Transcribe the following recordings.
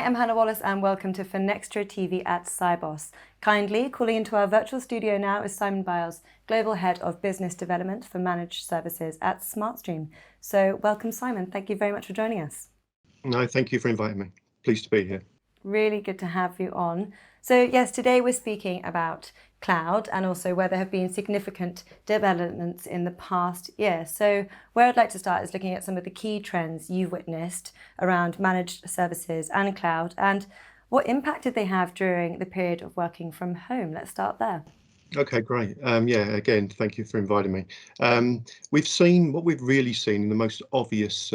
am Hannah Wallace and welcome to FinextraTV at Sibos. Kindly calling into our virtual studio now is Simon Byles, Global Head of Business Development for Managed Services at SmartStream. So welcome, Simon. Thank you very much for joining us. No, thank you for inviting me. Pleased to be here. Really good to have you on. So yes, today we're speaking about cloud and also where there have been significant developments in the past year. So where I'd like to start is looking at some of the key trends you've witnessed around managed services and cloud, and what impact did they have during the period of working from home? Let's start there. Okay, great. Yeah, again, thank you for inviting me. What we've really seen in the most obvious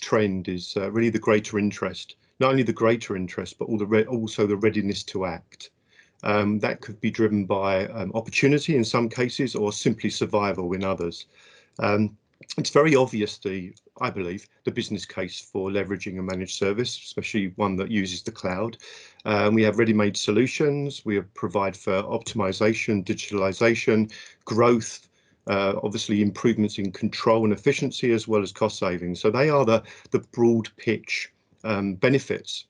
trend is really the greater interest. Not only the greater interest, but also the readiness to act. That could be driven by opportunity in some cases, or simply survival in others. It's very obvious, I believe, the business case for leveraging a managed service, especially one that uses the cloud. We have ready-made solutions. We provide for optimization, digitalization, growth, obviously improvements in control and efficiency, as well as cost savings. So they are the broad pitch benefits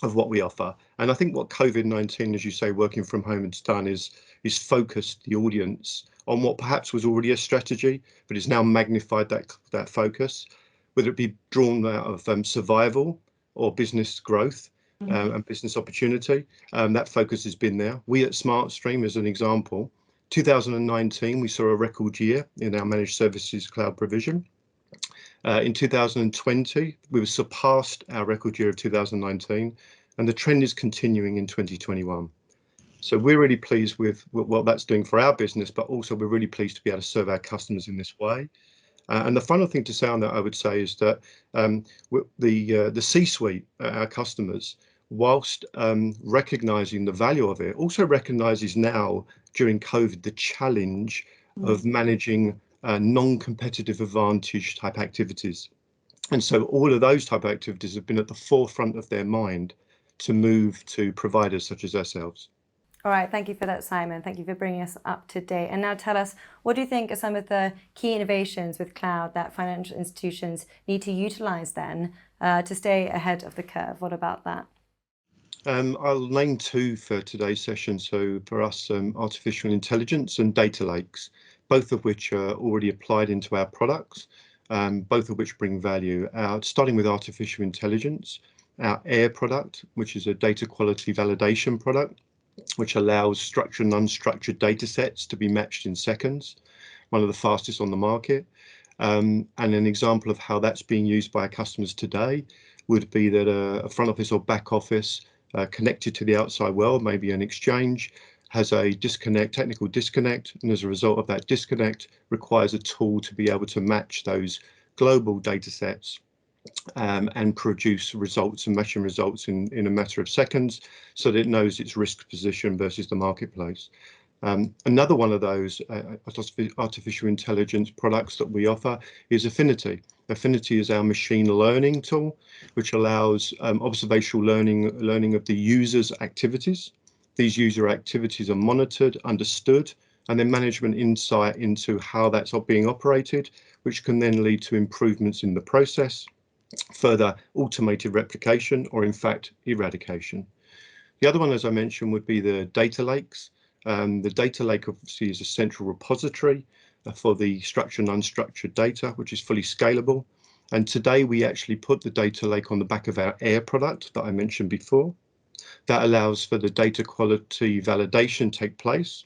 of what we offer. And I think what COVID-19, as you say, working from home has done is focused the audience on what perhaps was already a strategy, but is now magnified that focus, whether it be drawn out of survival or business growth and business opportunity. That focus has been there. We at SmartStream, as an example, 2019, we saw a record year in our managed services cloud provision. In 2020, we surpassed our record year of 2019, and the trend is continuing in 2021. So we're really pleased with what that's doing for our business, but also we're really pleased to be able to serve our customers in this way. And the final thing to say on that, I would say, is that the C-suite, our customers, whilst recognising the value of it, also recognises now during COVID the challenge of managing non-competitive advantage type activities. And so all of those type of activities have been at the forefront of their mind to move to providers such as ourselves. All right, thank you for that, Simon. Thank you for bringing us up to date. And now tell us, what do you think are some of the key innovations with cloud that financial institutions need to utilise then to stay ahead of the curve? What about that? I'll name two for today's session. So for us, artificial intelligence and data lakes, both of which are already applied into our products, both of which bring value. Starting with artificial intelligence, our AIR product, which is a data quality validation product, which allows structured and unstructured data sets to be matched in seconds, one of the fastest on the market. And an example of how that's being used by our customers today would be that a front office or back office connected to the outside world, maybe an exchange, has a technical disconnect, and as a result of that disconnect, requires a tool to be able to match those global data sets and produce results and matching results in a matter of seconds, so that it knows its risk position versus the marketplace. Another one of those artificial intelligence products that we offer is Affinity. Affinity is our machine learning tool, which allows observational learning of the user's activities. These user activities are monitored, understood, and then management insight into how that's being operated, which can then lead to improvements in the process, further automated replication, or in fact eradication. The other one, as I mentioned, would be the data lakes. The data lake obviously is a central repository for the structured and unstructured data, which is fully scalable. And today we actually put the data lake on the back of our AIR product that I mentioned before. That allows for the data quality validation take place,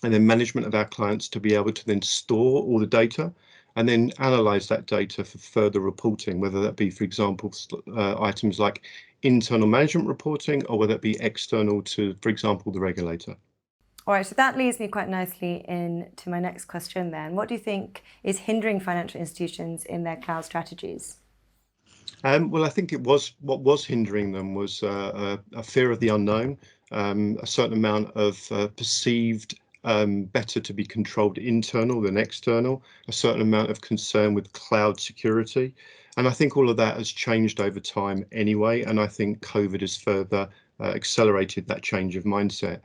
and then management of our clients to be able to then store all the data and then analyze that data for further reporting, whether that be, for example, items like internal management reporting, or whether it be external to, for example, the regulator. All right, so that leads me quite nicely into my next question then. What do you think is hindering financial institutions in their cloud strategies? Well, I think what was hindering them was a fear of the unknown, a certain amount of perceived better to be controlled internal than external, a certain amount of concern with cloud security. And I think all of that has changed over time anyway. And I think COVID has further accelerated that change of mindset.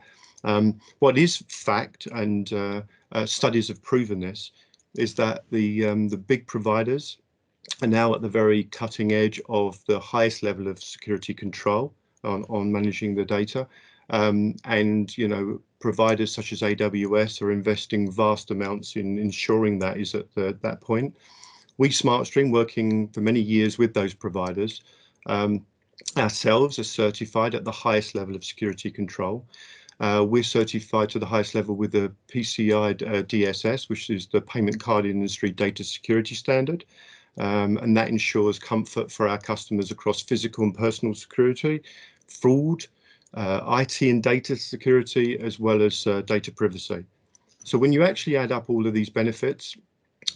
What is fact, and studies have proven this, is that the big providers are now at the very cutting edge of the highest level of security control on managing the data. And providers such as AWS are investing vast amounts in ensuring that is at that point. We SmartStream, working for many years with those providers, ourselves are certified at the highest level of security control. We're certified to the highest level with the PCI DSS, which is the Payment Card Industry Data Security Standard. And that ensures comfort for our customers across physical and personal security, fraud, IT and data security, as well as data privacy. So when you actually add up all of these benefits,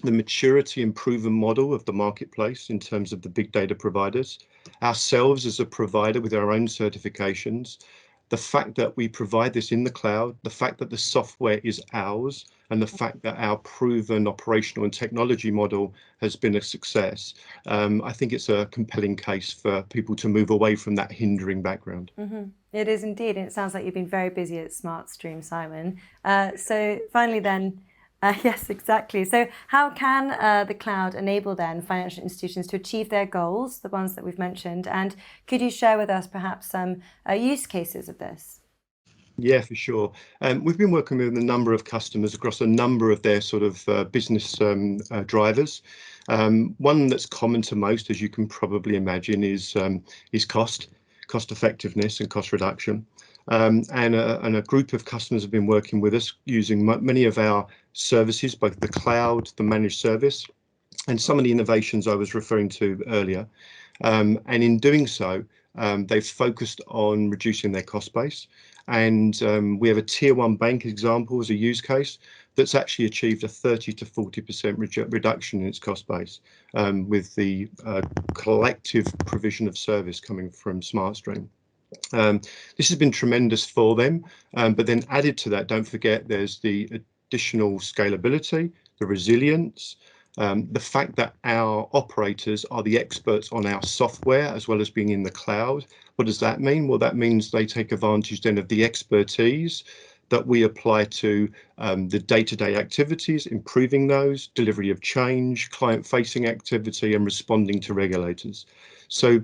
the maturity and proven model of the marketplace in terms of the big data providers, ourselves as a provider with our own certifications, the fact that we provide this in the cloud, the fact that the software is ours, and the fact that our proven operational and technology model has been a success, I think it's a compelling case for people to move away from that hindering background. It is indeed, and it sounds like you've been very busy at SmartStream, Simon. So finally then, yes, exactly. So how can the cloud enable then financial institutions to achieve their goals, the ones that we've mentioned? And could you share with us perhaps some use cases of this? Yeah, for sure. We've been working with a number of customers across a number of their sort of business drivers. One that's common to most, as you can probably imagine, is cost effectiveness and cost reduction. And a group of customers have been working with us using many of our services, both the cloud, the managed service, and some of the innovations I was referring to earlier. And in doing so, they've focused on reducing their cost base. And we have a tier one bank example as a use case that's actually achieved a 30 to 40% reduction in its cost base with the collective provision of service coming from SmartStream. This has been tremendous for them, but then added to that, don't forget, there's the additional scalability, the resilience, the fact that our operators are the experts on our software as well as being in the cloud. What does that mean? Well, that means they take advantage then of the expertise that we apply to the day-to-day activities, improving those, delivery of change, client-facing activity, and responding to regulators. So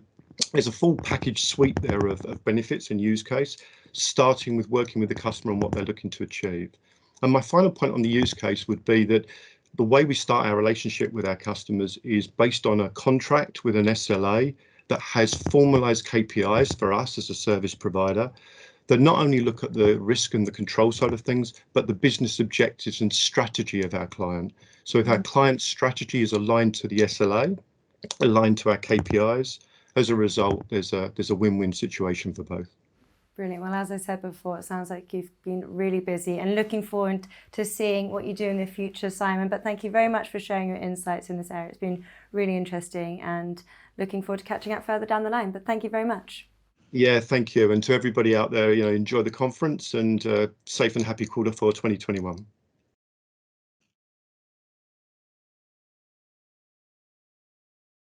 there's a full package suite there of benefits and use case, starting with working with the customer on what they're looking to achieve. And my final point on the use case would be that the way we start our relationship with our customers is based on a contract with an SLA that has formalized KPIs for us as a service provider that not only look at the risk and the control side of things, but the business objectives and strategy of our client. So if our client's strategy is aligned to the SLA, aligned to our KPIs, as a result, there's a win-win situation for both. Brilliant. Well, as I said before, it sounds like you've been really busy and looking forward to seeing what you do in the future, Simon. But thank you very much for sharing your insights in this area. It's been really interesting and looking forward to catching up further down the line. But thank you very much. Yeah, thank you. And to everybody out there, enjoy the conference and safe and happy quarter for 2021.